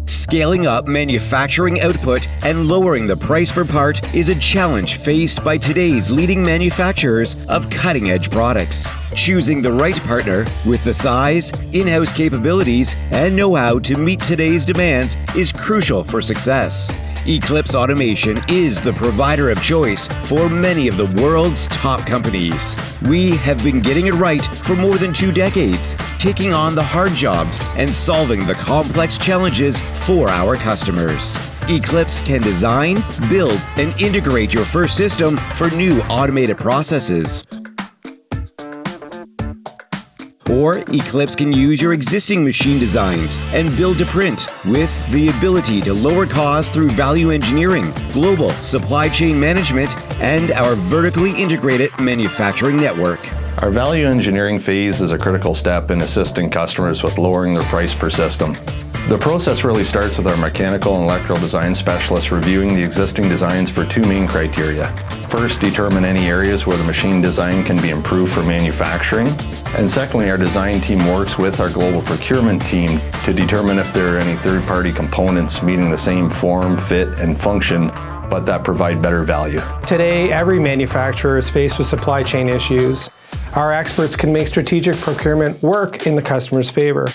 Scaling up manufacturing output and lowering the price per part is a challenge faced by today's leading manufacturers of cutting-edge products. Choosing the right partner with the size, in-house capabilities, and know-how to meet today's demands is crucial for success. Eclipse Automation is the provider of choice for many of the world's top companies. We have been getting it right for more than 2 decades, taking on the hard jobs and solving the complex challenges for our customers. Eclipse can design, build, and integrate your first system for new automated processes. Or Eclipse can use your existing machine designs and build to print with the ability to lower costs through value engineering, global supply chain management, and our vertically integrated manufacturing network. Our value engineering phase is a critical step in assisting customers with lowering their price per system. The process really starts with our mechanical and electrical design specialists reviewing the existing designs for 2 main criteria. First, determine any areas where the machine design can be improved for manufacturing. And secondly, our design team works with our global procurement team to determine if there are any third-party components meeting the same form, fit, and function, but that provide better value. Today, every manufacturer is faced with supply chain issues. Our experts can make strategic procurement work in the customer's favor.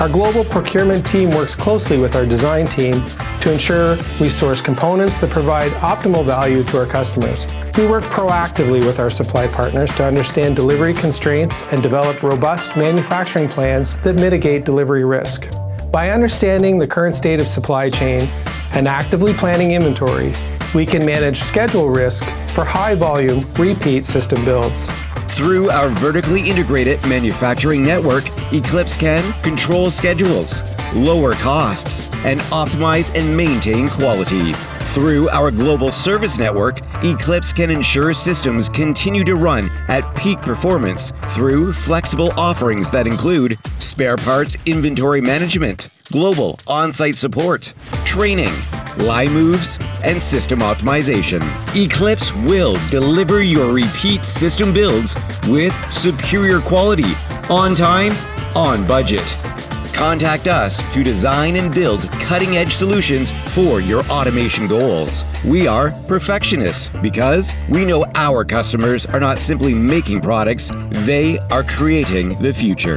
Our global procurement team works closely with our design team to ensure we source components that provide optimal value to our customers. We work proactively with our supply partners to understand delivery constraints and develop robust manufacturing plans that mitigate delivery risk. By understanding the current state of supply chain and actively planning inventory, we can manage schedule risk for high-volume repeat system builds. Through our vertically integrated manufacturing network, Eclipse can control schedules, lower costs, and optimize and maintain quality. Through our global service network, Eclipse can ensure systems continue to run at peak performance through flexible offerings that include spare parts inventory management, global on-site support, training, line moves, and system optimization. Eclipse will deliver your repeat system builds with superior quality, on time, on budget. Contact us to design and build cutting-edge solutions for your automation goals. We are perfectionists because we know our customers are not simply making products, they are creating the future.